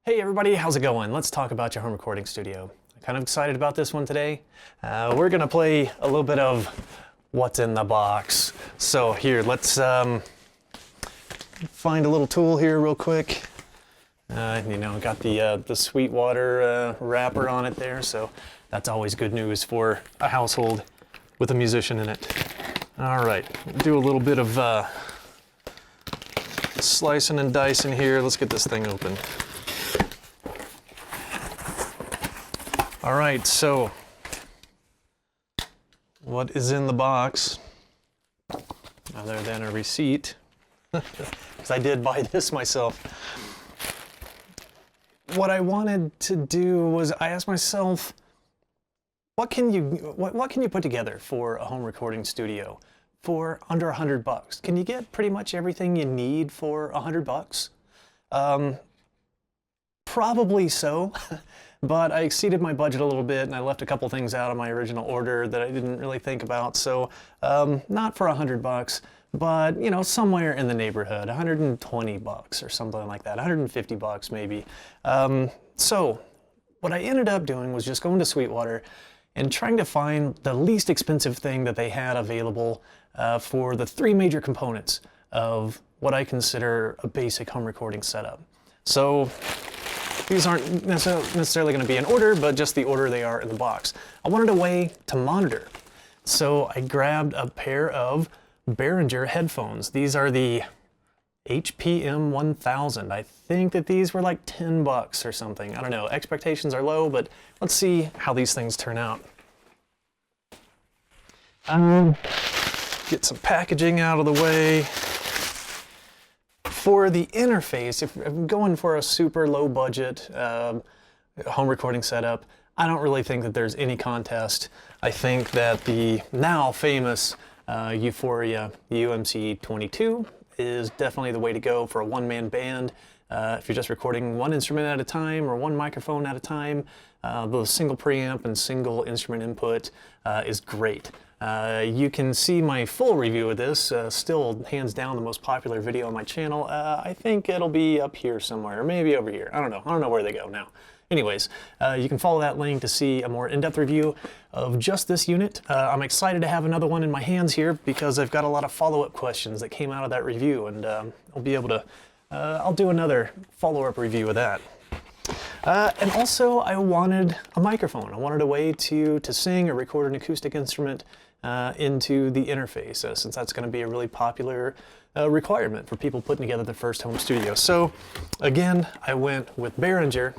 Hey everybody, how's it going? Let's talk about your home recording studio. I'm kind of excited about this one today. We're gonna play a little bit of what's in the box. So here, let's find a little tool here real quick. Got the Sweetwater wrapper on it there, so that's always good news for a household with a musician in it. All right, do a little bit of slicing and dicing here. Let's get this thing open. All right, so what is in the box, other than a receipt, because I did buy this myself. What I wanted to do was I asked myself, what can you put together for a home recording studio for under $100? Can you get pretty much everything you need for $100? Probably so. But I exceeded my budget a little bit, and I left a couple things out of my original order that I didn't really think about. So not for $100, but somewhere in the neighborhood, $120 or something like that, $150 maybe. So what I ended up doing was just going to Sweetwater and trying to find the least expensive thing that they had available for the three major components of what I consider a basic home recording setup. So these aren't necessarily going to be in order, but just the order they are in the box. I wanted a way to monitor. So I grabbed a pair of Behringer headphones. These are the HPM 1000. I think that these were like $10 or something. I don't know, expectations are low, but let's see how these things turn out. Get some packaging out of the way. For the interface, if I'm going for a super low budget home recording setup, I don't really think that there's any contest. I think that the now famous u-phoria UMC-22 is definitely the way to go for a one-man band. If you're just recording one instrument at a time or one microphone at a time, the single preamp and single instrument input is great. You can see my full review of this, still hands down the most popular video on my channel. I think it'll be up here somewhere, or maybe over here. I don't know where they go now. Anyways, you can follow that link to see a more in-depth review of just this unit. I'm excited to have another one in my hands here because I've got a lot of follow-up questions that came out of that review, and I'll be able to, I'll do another follow-up review of that. And also, I wanted a microphone. I wanted a way to sing or record an acoustic instrument into the interface, since that's going to be a really popular requirement for people putting together their first home studio. So again, I went with Behringer,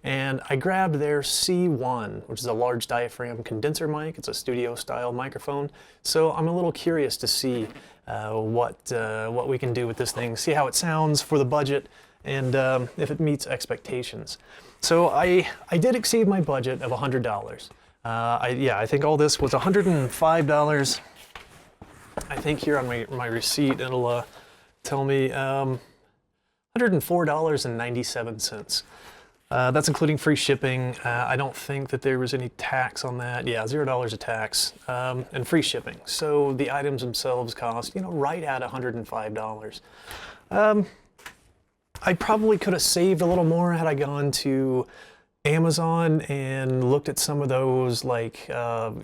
and I grabbed their C1, which is a large diaphragm condenser mic. It's a studio-style microphone. So I'm a little curious to see what we can do with this thing, see how it sounds for the budget, and if it meets expectations. So I did exceed my budget of $100. I think all this was $105. I think here on my receipt it'll tell me $104.97. That's including free shipping. I don't think that there was any tax on that. Yeah, $0 of tax and free shipping. So the items themselves cost, right at $105. I probably could have saved a little more had I gone to Amazon and looked at some of those like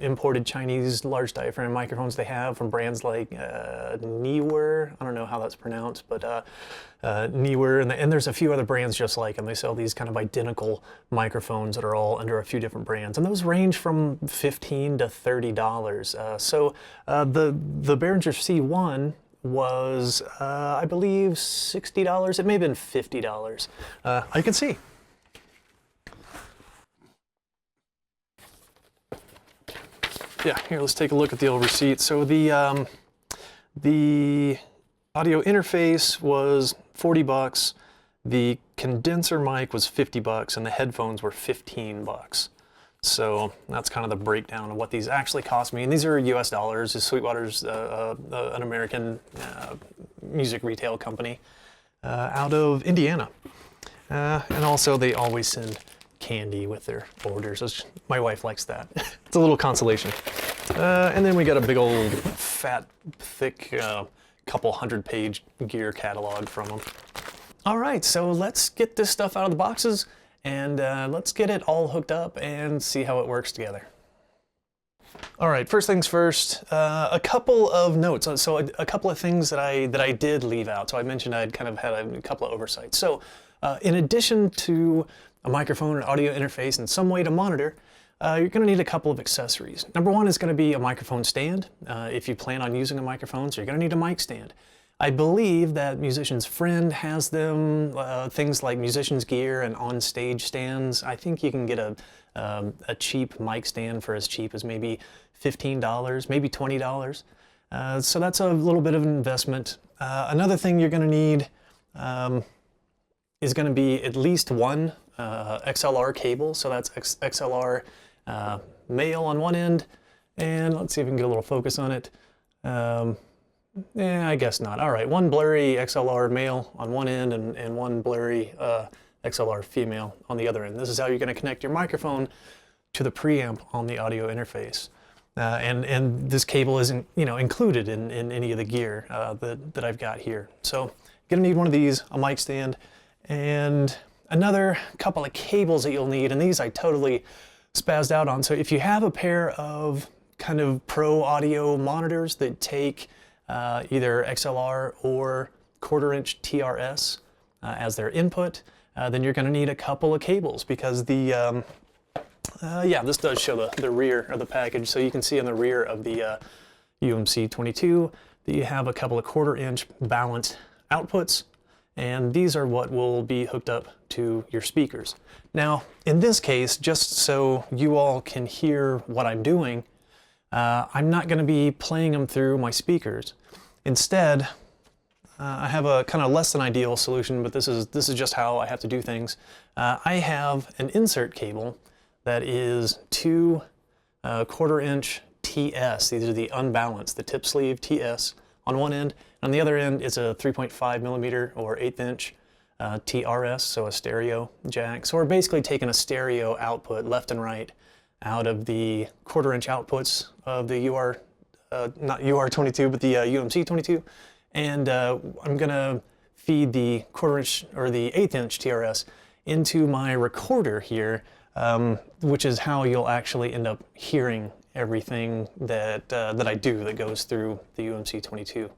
imported Chinese large diaphragm microphones they have from brands like Neewer. I don't know how that's pronounced, but Neewer, and there's a few other brands just like them. They sell these kind of identical microphones that are all under a few different brands, and those range from $15 to $30. So the Behringer C1 was, I believe, $60. It may have been $50. You can see. Yeah, here, let's take a look at the old receipt. So the audio interface was $40, the condenser mic was $50, and the headphones were $15. So that's kind of the breakdown of what these actually cost me. And these are US dollars. Sweetwater's an American music retail company out of Indiana. And also they always send candy with their orders. My wife likes that. It's a little consolation. And then we got a big old fat, thick, couple 100-page gear catalog from them. All right, so let's get this stuff out of the boxes and let's get it all hooked up and see how it works together. All right, first things first, a couple of notes. So a couple of things that I did leave out. So I mentioned I'd kind of had a couple of oversights. So in addition to a microphone, an audio interface, and some way to monitor, you're going to need a couple of accessories. Number one is going to be a microphone stand. If you plan on using a microphone, so you're going to need a mic stand. I believe that Musician's Friend has them, things like Musician's Gear and on-stage stands. I think you can get a cheap mic stand for as cheap as maybe $15, maybe $20. So that's a little bit of an investment. Another thing you're going to need is going to be at least one XLR cable. So that's XLR male on one end, and let's see if we can get a little focus on it. I guess not. All right, one blurry XLR male on one end and one blurry XLR female on the other end. This is how you're going to connect your microphone to the preamp on the audio interface. And this cable isn't included in any of the gear that I've got here. So you're going to need one of these, a mic stand, and another couple of cables that you'll need. And these I totally spazzed out on. So if you have a pair of kind of pro audio monitors that take either XLR or 1/4-inch TRS as their input, then you're going to need a couple of cables, because the this does show the rear of the package. So you can see on the rear of the UMC-22 that you have a couple of 1/4-inch balanced outputs, and these are what will be hooked up to your speakers. Now, in this case, just so you all can hear what I'm doing, I'm not going to be playing them through my speakers. Instead, I have a kind of less than ideal solution, but this is just how I have to do things. I have an insert cable that is two 1/4-inch TS. These are the unbalanced, the tip sleeve TS on one end. On the other end is a 3.5 millimeter or 1/8 inch TRS, so a stereo jack. So we're basically taking a stereo output left and right out of the 1/4-inch outputs of the not UR22, but the UMC-22. And I'm gonna feed the 1/4-inch or the 1/8 inch TRS into my recorder here, which is how you'll actually end up hearing everything that I do that goes through the UMC-22.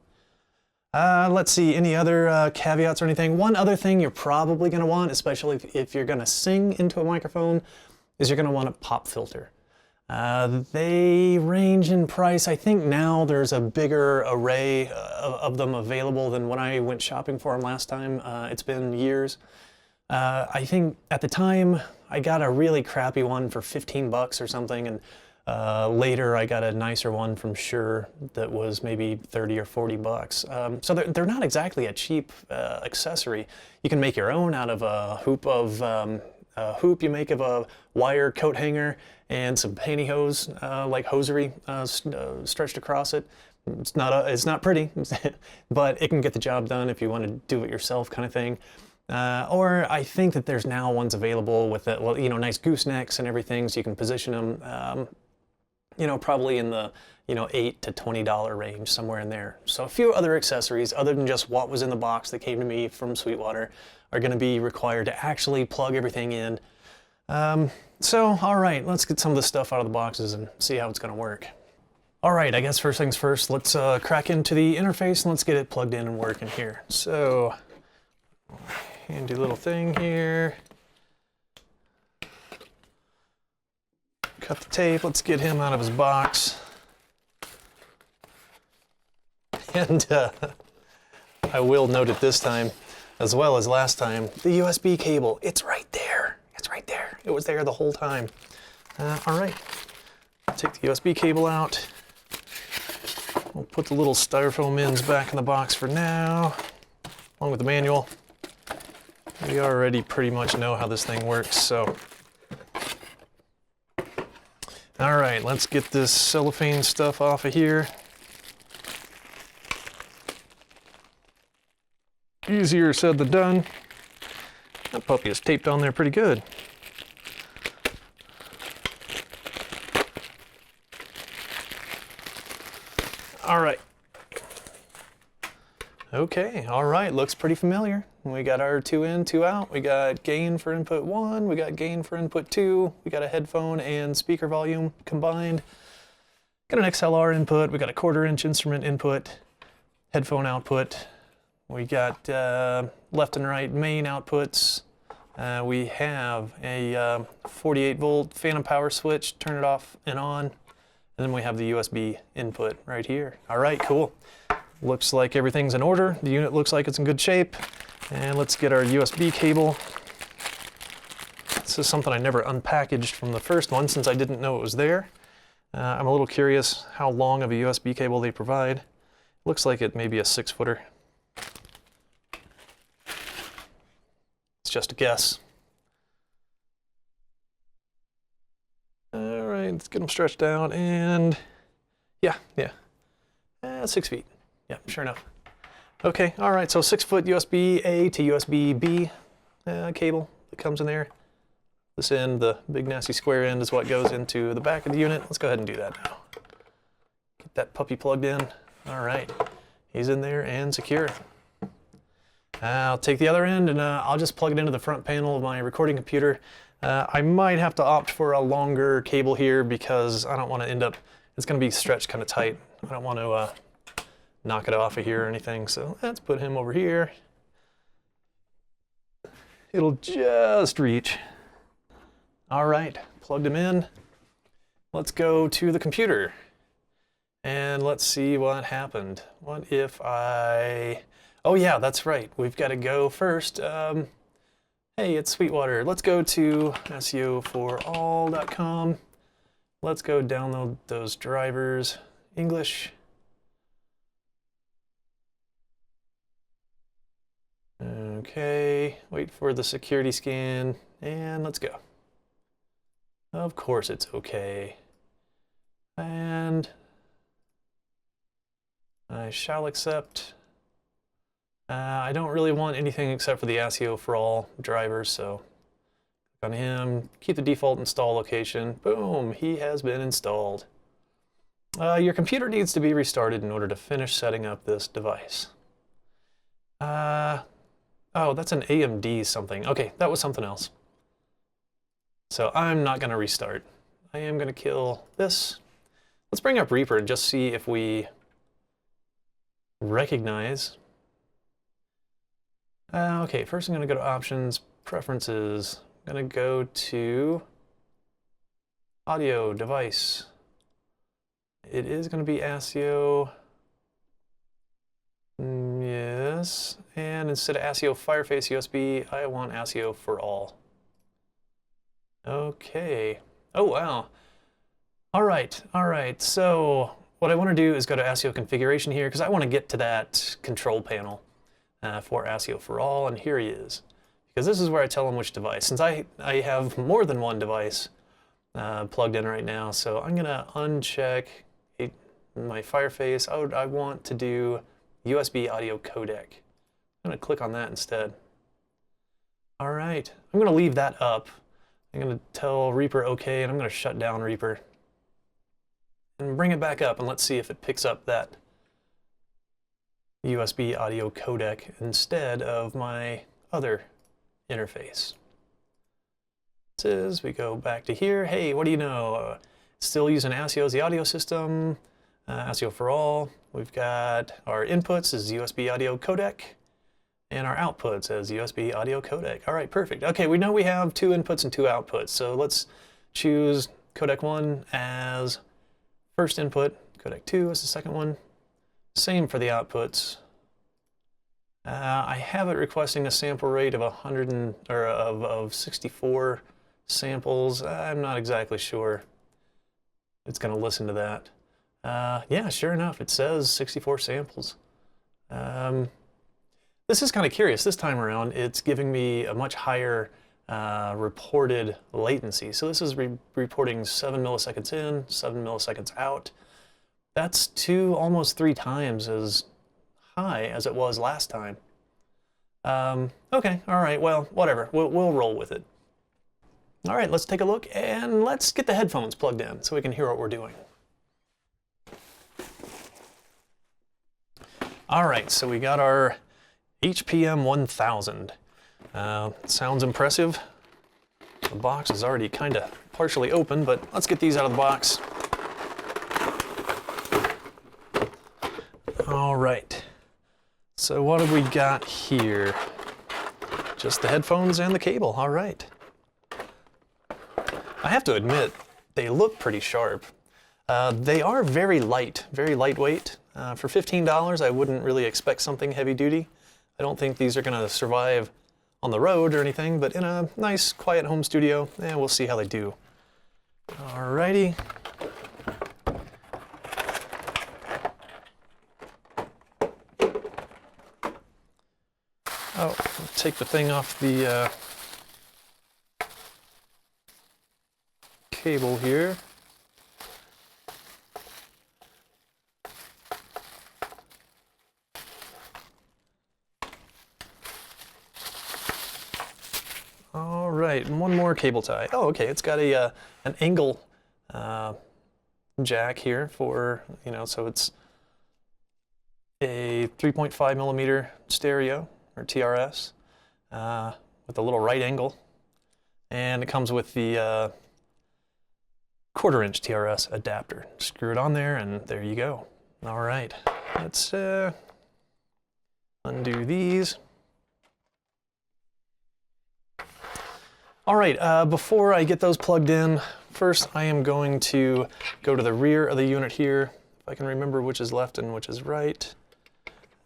Let's see, any other caveats or anything? One other thing you're probably going to want, especially if you're going to sing into a microphone, is you're going to want a pop filter. They range in price. I think now there's a bigger array of them available than when I went shopping for them last time. It's been years. I think at the time I got a really crappy one for 15 bucks or something, and later I got a nicer one from Shure that was maybe 30 or 40 bucks. So they're not exactly a cheap accessory. You can make your own out of a hoop you make of a wire coat hanger and some pantyhose, like hosiery, stretched across it. It's not pretty, but it can get the job done if you want to do it yourself, kind of thing. Or I think that there's now ones available with it, nice goosenecks and everything, so you can position them, probably in the $8 to $20 range, somewhere in there. So a few other accessories other than just what was in the box that came to me from Sweetwater are going to be required to actually plug everything in. So all right, let's get some of this stuff out of the boxes and see how it's going to work. All right, I guess first things first, let's crack into the interface and let's get it plugged in and working here. So handy little thing here. Cut the tape, let's get him out of his box. And I will note it this time, as well as last time, the USB cable, it's right there. It's right there. It was there the whole time. All right, take the USB cable out. We'll put the little styrofoam ends back in the box for now, along with the manual. We already pretty much know how this thing works, so. All right, let's get this cellophane stuff off of here. Easier said than done. That puppy is taped on there pretty good. All right. Okay, all right, looks pretty familiar. We got our 2 in, 2 out. We got gain for input 1, we got gain for input 2, we got a headphone and speaker volume combined. Got an XLR input, we got a 1/4 inch instrument input, headphone output. We got left and right main outputs. We have a 48 volt phantom power switch, turn it off and on. And then we have the USB input right here. All right, cool. Looks like everything's in order. The unit looks like it's in good shape. And let's get our USB cable. This is something I never unpackaged from the first one since I didn't know it was there. I'm a little curious how long of a USB cable they provide. Looks like it may be a 6-footer. It's just a guess. All right, let's get them stretched out and yeah. 6 feet. Yeah, sure enough. Okay, all right, so 6-foot USB-A to USB-B cable that comes in there. This end, the big nasty square end, is what goes into the back of the unit. Let's go ahead and do that now. Get that puppy plugged in. All right, he's in there and secure. I'll take the other end and I'll just plug it into the front panel of my recording computer. I might have to opt for a longer cable here because I don't want to end up, it's going to be stretched kind of tight. I don't want to knock it off of here or anything, so let's put him over here. It'll just reach. All right, plugged him in. Let's go to the computer and let's see what happened. What if I, oh yeah, that's right. We've got to go first. Hey, it's Sweetwater. Let's go to SEOforall.com. Let's go download those drivers. English. Okay, wait for the security scan, and let's go. Of course it's okay. And I shall accept. I don't really want anything except for the ASIO for all drivers, so click on him, keep the default install location. Boom, he has been installed. Your computer needs to be restarted in order to finish setting up this device. Oh, that's an AMD something. Okay, that was something else. So I'm not going to restart. I am going to kill this. Let's bring up Reaper and just see if we recognize. Okay, first I'm going to go to Options, Preferences. I'm going to go to Audio Device. It is going to be ASIO. Yes, and instead of ASIO Fireface USB, I want ASIO for all. Okay. Oh, wow. All right. So what I want to do is go to ASIO configuration here because I want to get to that control panel for ASIO for all, and here he is. Because this is where I tell him which device. Since I have more than one device plugged in right now, so I'm going to uncheck my Fireface. I want to do USB audio codec. I'm going to click on that instead. All right, I'm going to leave that up. I'm going to tell Reaper OK, and I'm going to shut down Reaper. And bring it back up, and let's see if it picks up that USB audio codec instead of my other interface. This is, we go back to here. Hey, what do you know? Still using ASIO as the audio system. ASIO for all. We've got our inputs as USB audio codec, and our outputs as USB audio codec. All right, perfect. Okay, we know we have 2 inputs and 2 outputs, so let's choose codec 1 as first input, codec 2 as the second one. Same for the outputs. I have it requesting a sample rate of 64 samples. I'm not exactly sure it's going to listen to that. Yeah, sure enough, it says 64 samples. This is kind of curious. This time around, it's giving me a much higher reported latency. So this is reporting 7 milliseconds in, 7 milliseconds out. That's almost 3 times as high as it was last time. Okay, all right, well, whatever. We'll roll with it. All right, let's take a look, and let's get the headphones plugged in so we can hear what we're doing. All right, so we got our HPM 1000. Sounds impressive. The box is already kind of partially open, but let's get these out of the box. All right, so what have we got here? Just the headphones and the cable, all right. I have to admit, they look pretty sharp. They are very light, very lightweight. For $15, I wouldn't really expect something heavy duty. I don't think these are gonna survive on the road or anything, but in a nice, quiet home studio, we'll see how they do. Alrighty. Oh, take the thing off the cable here. All right, and one more cable tie. Oh, okay, it's got a an angle jack here for, so it's a 3.5 millimeter stereo, or TRS, with a little right angle. And it comes with the 1/4 inch TRS adapter. Screw it on there, and there you go. All right, let's undo these. All right, before I get those plugged in, first I am going to go to the rear of the unit here, if I can remember which is left and which is right.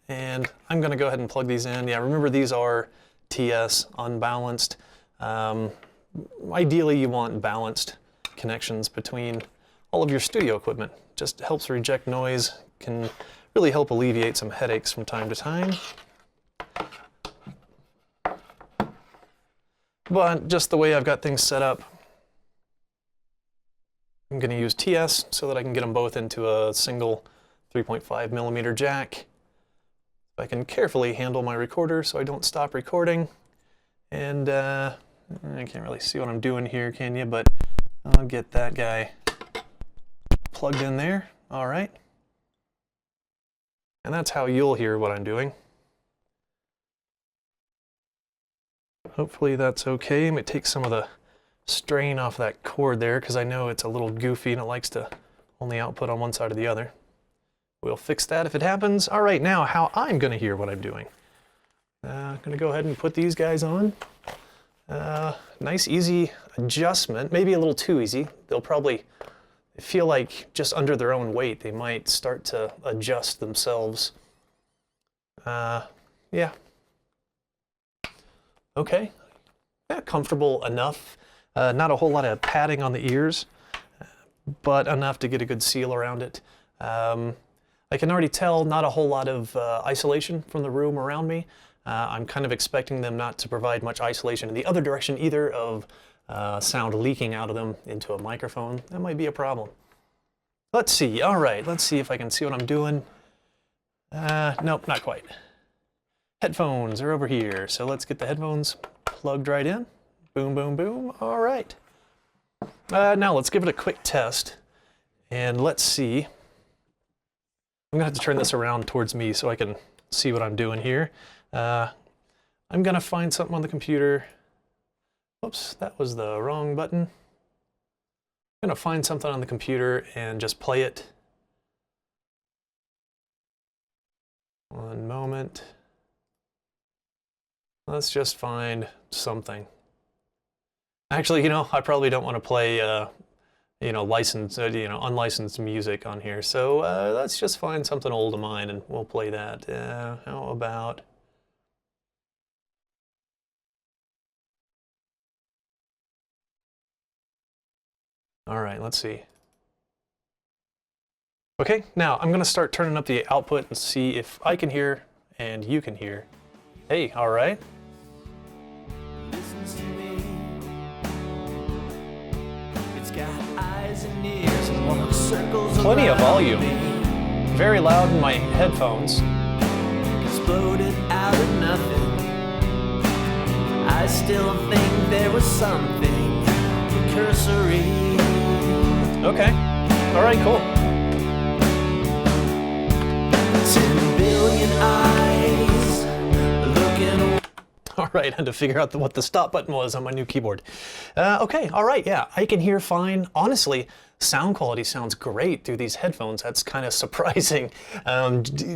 And I'm gonna go ahead and plug these in. Yeah, remember these are TS unbalanced. Ideally you want balanced connections between all of your studio equipment. Just helps reject noise, can really help alleviate some headaches from time to time. But just the way I've got things set up, I'm going to use TS so that I can get them both into a single 3.5 millimeter jack. I can carefully handle my recorder so I don't stop recording. And I can't really see what I'm doing here, can you? But I'll get that guy plugged in there. All right. And that's how you'll hear what I'm doing. Hopefully that's okay. I'm going to take some of the strain off that cord there because I know it's a little goofy and it likes to only output on one side or the other. We'll fix that if it happens. All right, now how I'm going to hear what I'm doing. I'm going to go ahead and put these guys on. Nice easy adjustment, maybe a little too easy. They'll probably feel like just under their own weight they might start to adjust themselves. Yeah. Okay, yeah, comfortable enough. Not a whole lot of padding on the ears, but enough to get a good seal around it. I can already tell not a whole lot of isolation from the room around me. I'm kind of expecting them not to provide much isolation in the other direction either, of sound leaking out of them into a microphone. That might be a problem. Let's see, all right, let's see if I can see what I'm doing. Nope, not quite. Headphones are over here, so let's get the headphones plugged right in. Boom, boom, boom. All right. Now let's give it a quick test, and let's see. I'm gonna have to turn this around towards me so I can see what I'm doing here. I'm gonna find something on the computer. Oops, that was the wrong button. I'm gonna find something on the computer and just play it. One moment. Let's just find something. Actually, I probably don't want to play, unlicensed music on here. So let's just find something old of mine and we'll play that. How about? All right, let's see. Okay, now I'm gonna start turning up the output and see if I can hear and you can hear. Hey, all right. Plenty of volume. Very loud in my headphones. Exploded out of nothing. I still think there was something cursory. Okay. All right, cool. 10 billion million eyes looking. All right, I had to figure out what the stop button was on my new keyboard. Okay, all right, yeah, I can hear fine. Honestly, sound quality sounds great through these headphones. That's kind of surprising,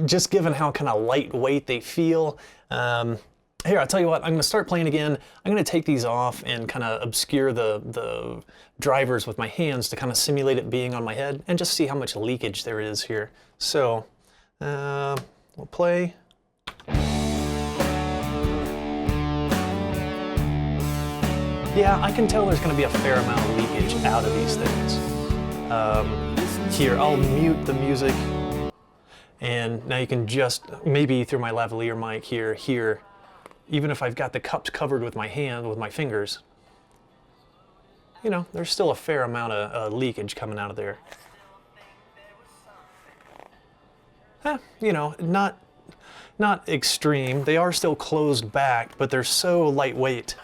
just given how kind of lightweight they feel. Here, I'll tell you what, I'm going to start playing again. I'm going to take these off and kind of obscure the drivers with my hands to kind of simulate it being on my head and just see how much leakage there is here. So, we'll play. Yeah, I can tell there's going to be a fair amount of leakage out of these things. Here, I'll mute the music, and now you can just, maybe through my lavalier mic here, hear, even if I've got the cups covered with my hand, with my fingers, you know, there's still a fair amount of leakage coming out of there. You know, not extreme. They are still closed back, but they're so lightweight.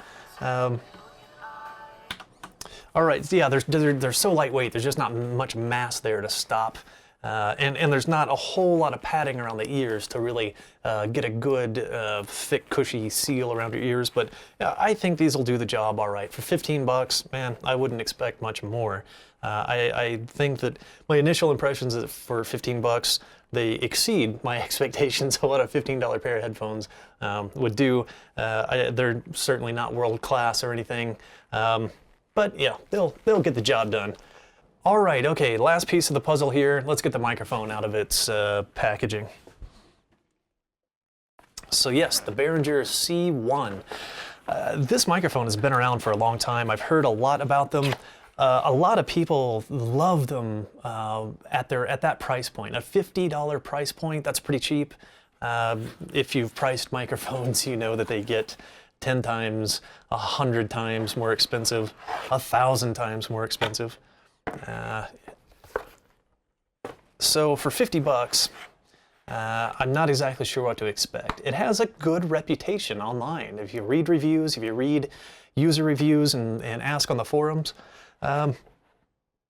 All right, yeah, they're so lightweight, there's just not much mass there to stop. And there's not a whole lot of padding around the ears to really get a good, thick, cushy seal around your ears. But I think these will do the job all right. For 15 bucks, man, I wouldn't expect much more. I think that my initial impressions is for 15 bucks, they exceed my expectations of what a $15 pair of headphones would do. They're certainly not world class or anything. But yeah, they'll get the job done. All right, okay, last piece of the puzzle here. Let's get the microphone out of its packaging. So yes, the Behringer C1. This microphone has been around for a long time. I've heard a lot about them. A lot of people love them at that price point. A $50 price point, that's pretty cheap. If you've priced microphones, you know that they get 10 times, 100 times more expensive, 1,000 times more expensive. So for 50 bucks, I'm not exactly sure what to expect. It has a good reputation online. If you read reviews, if you read user reviews and ask on the forums,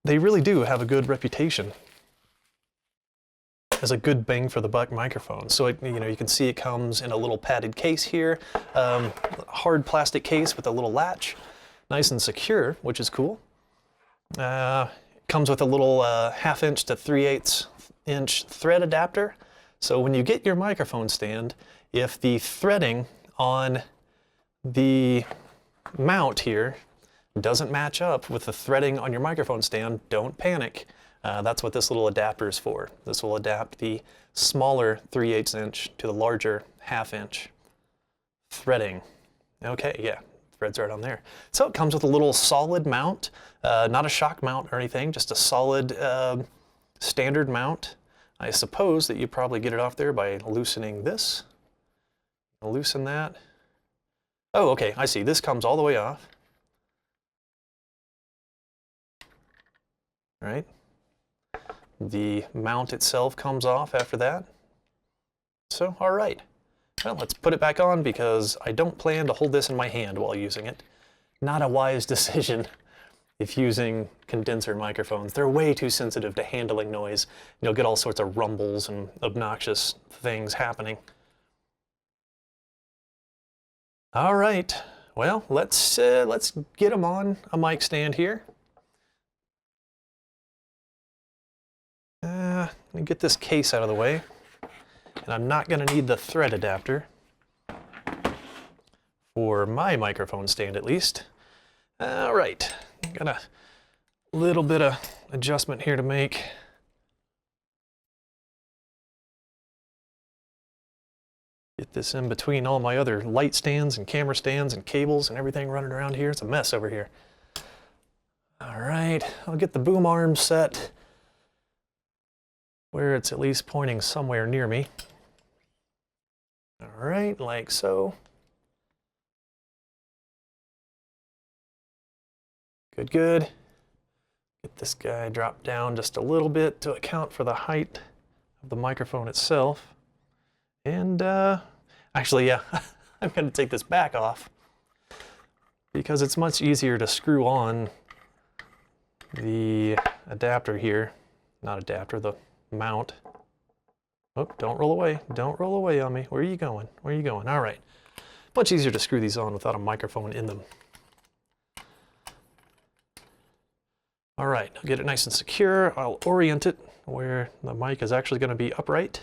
they really do have a good reputation as a good bang for the buck microphone. So you can see it comes in a little padded case here, hard plastic case with a little latch, nice and secure, which is cool. Comes with a little 1/2 inch to 3/8 inch thread adapter. So when you get your microphone stand, if the threading on the mount here doesn't match up with the threading on your microphone stand, don't panic. That's what this little adapter is for. This will adapt the smaller 3/8 inch to the larger 1/2 inch threading. Okay, yeah, threads right on there. So it comes with a little solid mount, not a shock mount or anything, just a solid standard mount. I suppose that you probably get it off there by loosening this. Loosen that. Oh, okay, I see. This comes all the way off. All right. The mount itself comes off after that. So, all right. Well, let's put it back on because I don't plan to hold this in my hand while using it. Not a wise decision if using condenser microphones. They're way too sensitive to handling noise. You'll get all sorts of rumbles and obnoxious things happening. All right. Well, let's get them on a mic stand here. Let me get this case out of the way. And I'm not going to need the thread adapter for my microphone stand, at least. All right, got a little bit of adjustment here to make. Get this in between all my other light stands and camera stands and cables and everything running around here. It's a mess over here. All right, I'll get the boom arm set where it's at least pointing somewhere near me. All right, like so. Good, good. Get this guy dropped down just a little bit to account for the height of the microphone itself. And actually, yeah, I'm going to take this back off because it's much easier to screw on the adapter here. Not adapter, the mount. Oh, don't roll away. Don't roll away on me. Where are you going? Where are you going? All right. Much easier to screw these on without a microphone in them. All right, I'll get it nice and secure. I'll orient it where the mic is actually going to be upright.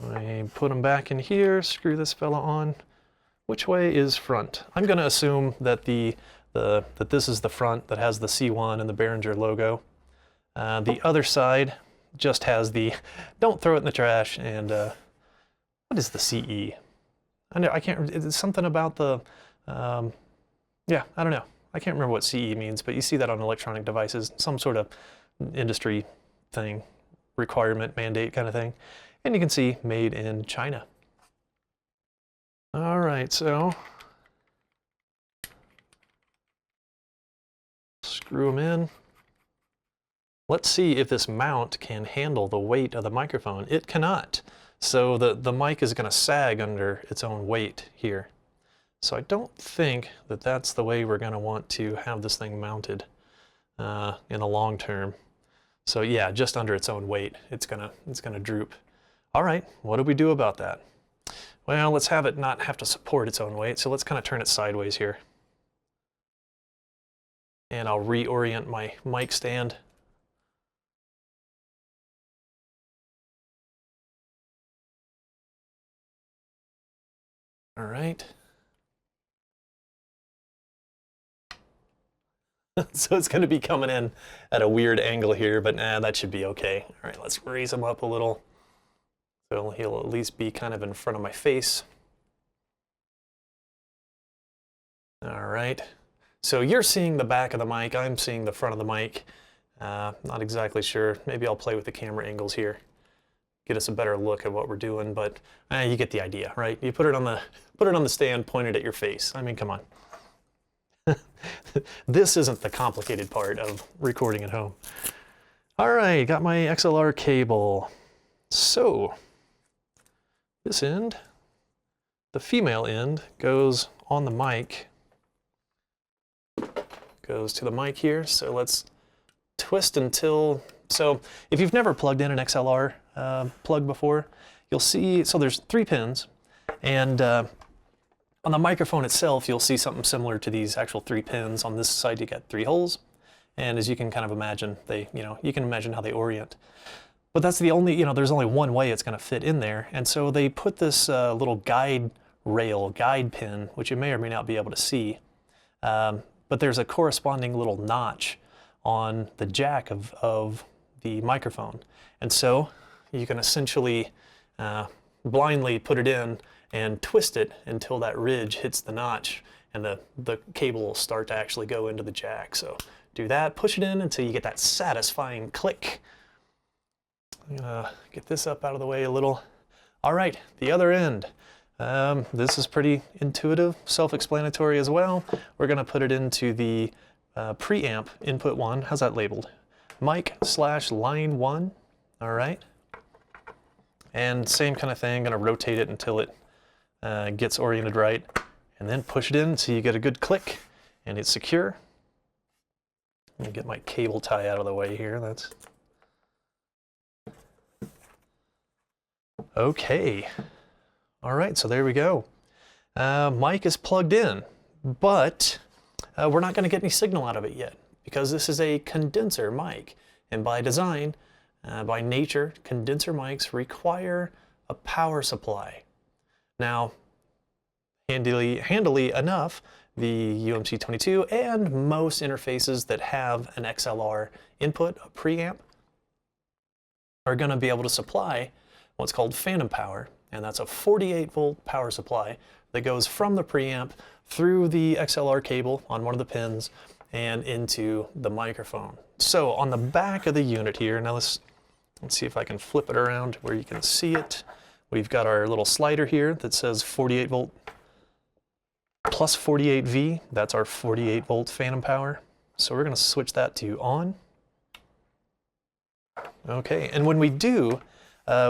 I put them back in here, screw this fella on. Which way is front? I'm going to assume that that this is the front that has the C1 and the Behringer logo. The other side just has the don't throw it in the trash and what is the CE? I can't. It's something about the yeah, I don't know. I can't remember what CE means, but you see that on electronic devices, some sort of industry thing, requirement, mandate kind of thing. And you can see made in China. All right, so screw them in. Let's see if this mount can handle the weight of the microphone. It cannot. So the mic is going to sag under its own weight here. So I don't think that that's the way we're going to want to have this thing mounted in the long term. So yeah, just under its own weight, it's gonna droop. All right, what do we do about that? Well, let's have it not have to support its own weight. So let's kind of turn it sideways here. And I'll reorient my mic stand. All right. So it's going to be coming in at a weird angle here, but that should be okay. All right, let's raise him up a little. So he'll at least be kind of in front of my face. All right. So you're seeing the back of the mic. I'm seeing the front of the mic. Not exactly sure. Maybe I'll play with the camera angles here. Get us a better look at what we're doing, but you get the idea, right? You put it on the stand pointed at your face. I mean, come on. This isn't the complicated part of recording at home. All right, got my XLR cable. So this end, the female end, goes on the mic, goes to the mic here. So let's twist until, so if you've never plugged in an XLR plug before, you'll see, so there's 3 pins, and on the microphone itself, you'll see something similar to these actual 3 pins. On this side, you got 3 holes. And as you can kind of imagine, you can imagine how they orient. But that's the only, there's only one way it's going to fit in there. And so they put this little guide pin, which you may or may not be able to see. But there's a corresponding little notch on the jack of the microphone. And so you can essentially blindly put it in and twist it until that ridge hits the notch, and the cable will start to actually go into the jack. So do that, push it in until you get that satisfying click. I'm gonna get this up out of the way a little. All right, the other end. This is pretty intuitive, self-explanatory as well. We're gonna put it into the preamp input 1. How's that labeled? Mic/line 1, all right. And same kind of thing, gonna rotate it until it gets oriented right, and then push it in so you get a good click and it's secure. Let me get my cable tie out of the way here. That's okay. All right, so there we go. Mic is plugged in, but we're not going to get any signal out of it yet because this is a condenser mic, and by design, by nature, condenser mics require a power supply. Now, handily enough, the UMC22 and most interfaces that have an XLR input, a preamp, are going to be able to supply what's called phantom power, and that's a 48-volt power supply that goes from the preamp through the XLR cable on one of the pins and into the microphone. So on the back of the unit here, now let's see if I can flip it around where you can see it. We've got our little slider here that says 48 volt plus 48V. That's our 48 volt phantom power. So we're going to switch that to on. Okay, and when we do,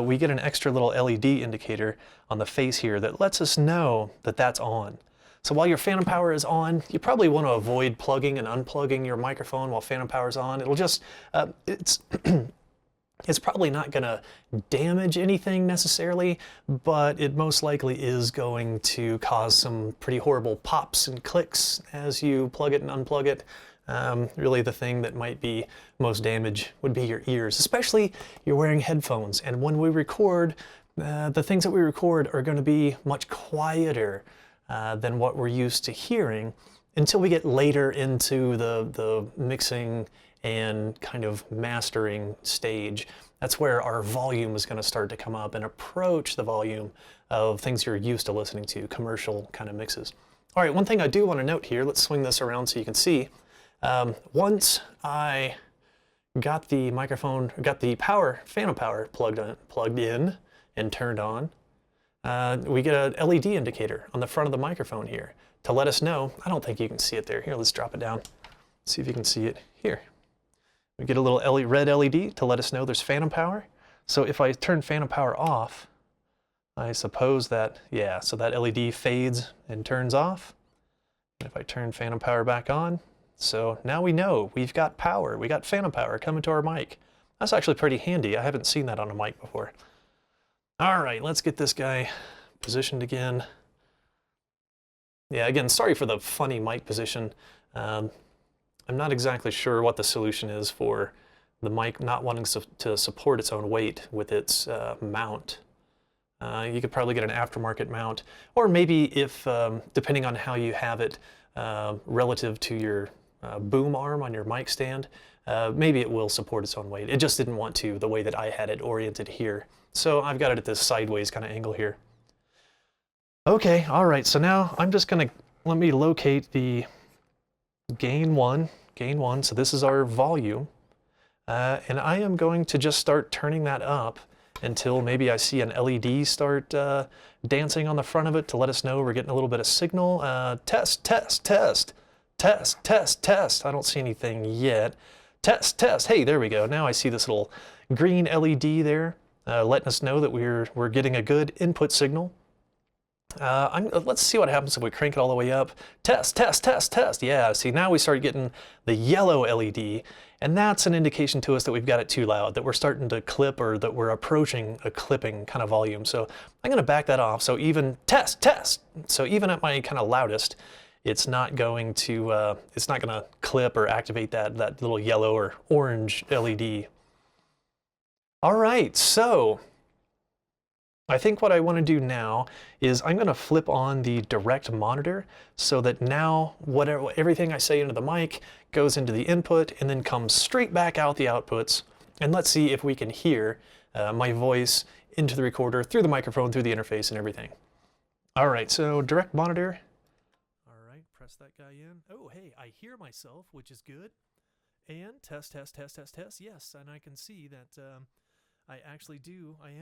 we get an extra little LED indicator on the face here that lets us know that that's on. So while your phantom power is on, you probably want to avoid plugging and unplugging your microphone while phantom power is on. It'll just, It's probably not going to damage anything necessarily, but it most likely is going to cause some pretty horrible pops and clicks as you plug it and unplug it. Really the thing that might be most damage would be your ears, especially you're wearing headphones. And when we record, the things that we record are going to be much quieter than what we're used to hearing until we get later into the mixing and kind of mastering stage. That's where our volume is going to start to come up and approach the volume of things you're used to listening to, commercial kind of mixes. All right, one thing I do want to note here, let's swing this around so you can see. Once I got the microphone, got the phantom power plugged in and turned on, we get an LED indicator on the front of the microphone here to let us know. I don't think you can see it there. Here, let's drop it down. See if you can see it here. We get a little red LED to let us know there's phantom power. So if I turn phantom power off, I suppose that, yeah, so that LED fades and turns off. And if I turn phantom power back on, so now we know we've got power. We got phantom power coming to our mic. That's actually pretty handy. I haven't seen that on a mic before. All right, let's get this guy positioned again. Yeah, again, sorry for the funny mic position. I'm not exactly sure what the solution is for the mic not wanting to support its own weight with its mount. You could probably get an aftermarket mount, or maybe if, depending on how you have it relative to your boom arm on your mic stand, maybe it will support its own weight. It just didn't want to the way that I had it oriented here. So I've got it at this sideways kind of angle here. Okay, all right, so now I'm just gonna, let me locate the gain one, so this is our volume. And I am going to just start turning that up until maybe I see an LED start dancing on the front of it to let us know we're getting a little bit of signal. Test, test, test, test, test, test. I don't see anything yet. Test, test. Hey, there we go. Now I see this little green LED there, letting us know that we're getting a good input signal. Let's see what happens if we crank it all the way up. Test, test, test, test. Yeah, see, now we start getting the yellow LED, and that's an indication to us that we've got it too loud, that we're starting to clip or that we're approaching a clipping kind of volume. So I'm going to back that off. So even test, test. So even at my kind of loudest, it's not going to clip or activate that little yellow or orange LED. All right, so I think what I want to do now is I'm going to flip on the direct monitor so that now everything I say into the mic goes into the input and then comes straight back out the outputs. And let's see if we can hear my voice into the recorder, through the microphone, through the interface and everything. All right, so direct monitor. All right, press that guy in. Oh, hey, I hear myself, which is good. And test, test, test, test, test. Yes, and I can see that I actually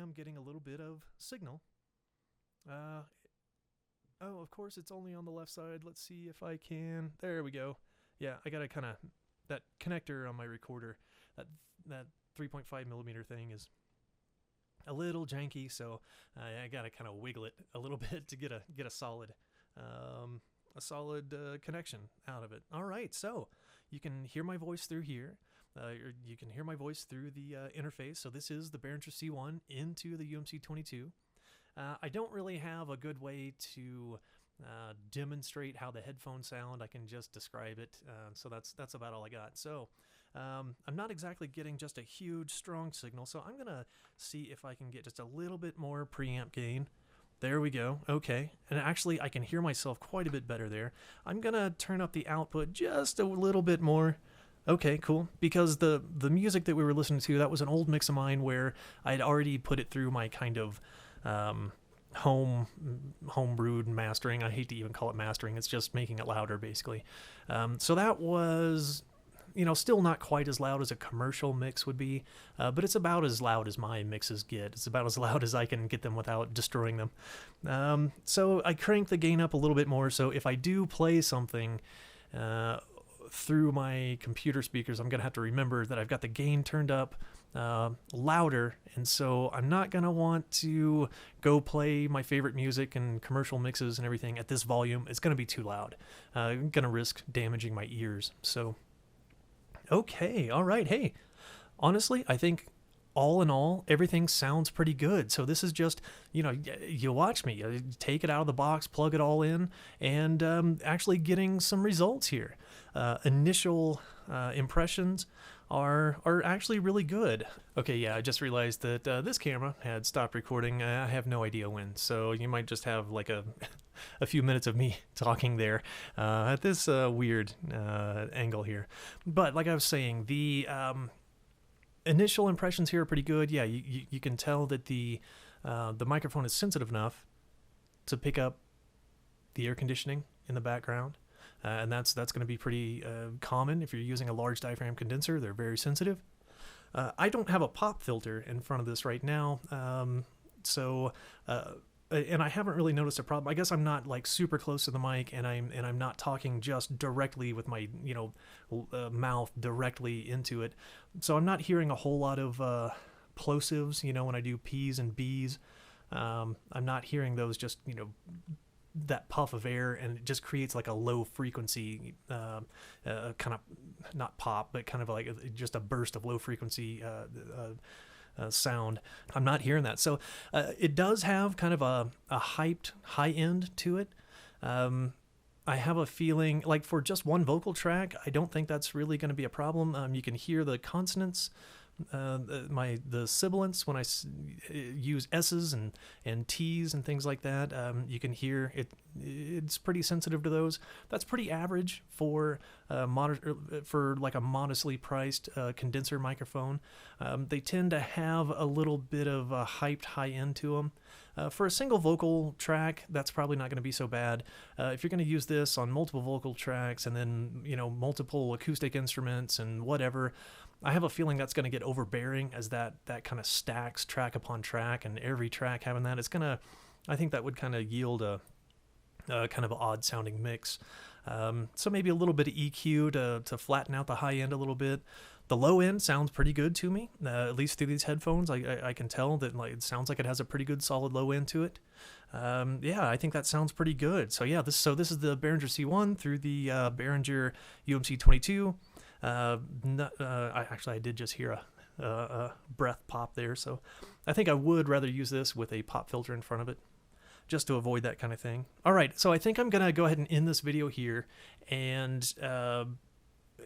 am getting a little bit of signal. Oh, of course, it's only on the left side. Let's see if I can. There we go. Yeah, I gotta kind of, that connector on my recorder, that 3.5 millimeter thing is a little janky, so I gotta kind of wiggle it a little bit to get a solid connection out of it. All right, so you can hear my voice through here. You can hear my voice through the interface. So this is the Behringer C1 into the UMC-22. I don't really have a good way to demonstrate how the headphones sound. I can just describe it. So that's about all I got. So I'm not exactly getting just a huge strong signal. So I'm gonna see if I can get just a little bit more preamp gain. There we go. Okay. And actually I can hear myself quite a bit better there. I'm gonna turn up the output just a little bit more. Okay, cool. Because the music that we were listening to, that was an old mix of mine where I'd already put it through my kind of home-brewed mastering. I hate to even call it mastering. It's just making it louder, basically. So that was, still not quite as loud as a commercial mix would be, but it's about as loud as my mixes get. It's about as loud as I can get them without destroying them. So I crank the gain up a little bit more, so if I do play something through my computer speakers, I'm going to have to remember that I've got the gain turned up louder, and so I'm not going to want to go play my favorite music and commercial mixes and everything at this volume. It's going to be too loud. I'm going to risk damaging my ears. So, okay, all right. Hey, honestly, I think all in all, everything sounds pretty good. So this is just, you watch me, take it out of the box, plug it all in, and actually getting some results here. Initial impressions are actually really good. Okay, yeah, I just realized that this camera had stopped recording. I have no idea when, so you might just have like a few minutes of me talking there at this weird angle here. But like I was saying, the initial impressions here are pretty good. Yeah, you can tell that the microphone is sensitive enough to pick up the air conditioning in the background. And that's going to be pretty common if you're using a large diaphragm condenser. They're very sensitive. I don't have a pop filter in front of this right now, and I haven't really noticed a problem. I guess I'm not like super close to the mic, and I'm not talking just directly with my mouth directly into it, so I'm not hearing a whole lot of plosives. When I do P's and B's, I'm not hearing those just that puff of air, and it just creates like a low frequency kind of not pop, but kind of like just a burst of low frequency sound. I'm not hearing that. So it does have kind of a hyped high end to it. I have a feeling like for just one vocal track, I don't think that's really going to be a problem. You can hear the consonants, the sibilants when I use S's and T's and things like that. You can hear it. It's pretty sensitive to those. That's pretty average for like a modestly priced condenser microphone. They tend to have a little bit of a hyped high end to them. For a single vocal track, that's probably not going to be so bad. If you're going to use this on multiple vocal tracks and then multiple acoustic instruments and whatever, I have a feeling that's going to get overbearing as that kind of stacks track upon track, and every track having that, I think that would kind of yield a kind of odd sounding mix. So maybe a little bit of EQ to flatten out the high end a little bit. The low end sounds pretty good to me, at least through these headphones. I can tell that it sounds like it has a pretty good solid low end to it. Yeah, I think that sounds pretty good. So yeah, this is the Behringer C1 through the Behringer UMC22. I did just hear a breath pop there, so I think I would rather use this with a pop filter in front of it, just to avoid that kind of thing. All right, so I think I'm gonna go ahead and end this video here, and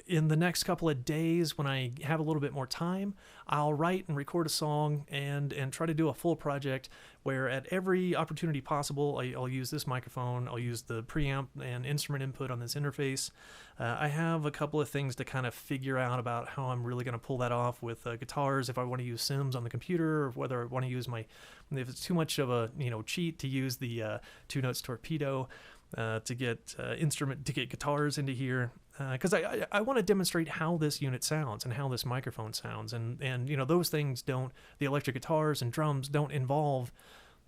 in the next couple of days, when I have a little bit more time, I'll write and record a song and try to do a full project where at every opportunity possible, I'll use this microphone, I'll use the preamp and instrument input on this interface. I have a couple of things to kind of figure out about how I'm really going to pull that off with guitars, if I want to use Sims on the computer, or whether I want to use if it's too much of a cheat to use the 2-Notes Torpedo to get guitars into here, because I want to demonstrate how this unit sounds and how this microphone sounds, and those things the electric guitars and drums don't involve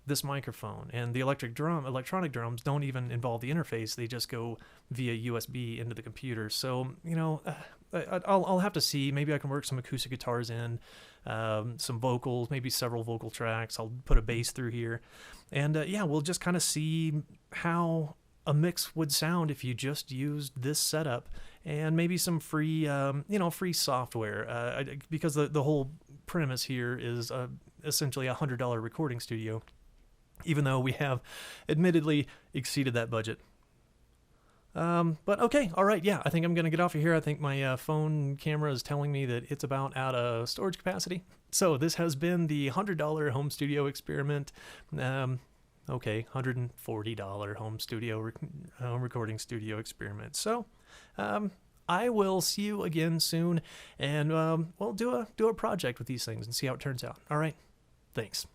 this microphone, and the electronic drums don't even involve the interface. They just go via USB into the computer. So I'll have to see. Maybe I can work some acoustic guitars in, some vocals, maybe several vocal tracks. I'll put a bass through here, and yeah, we'll just kind of see how a mix would sound if you just used this setup and maybe some free software, because the whole premise here is essentially $100 recording studio, even though we have admittedly exceeded that budget. But okay, all right, yeah, I think I'm gonna get off of here. I think my phone camera is telling me that it's about out of storage capacity. So this has been the $100 home studio experiment. Okay, $140 home recording studio experiment. So, I will see you again soon, and we'll do a project with these things and see how it turns out. All right, thanks.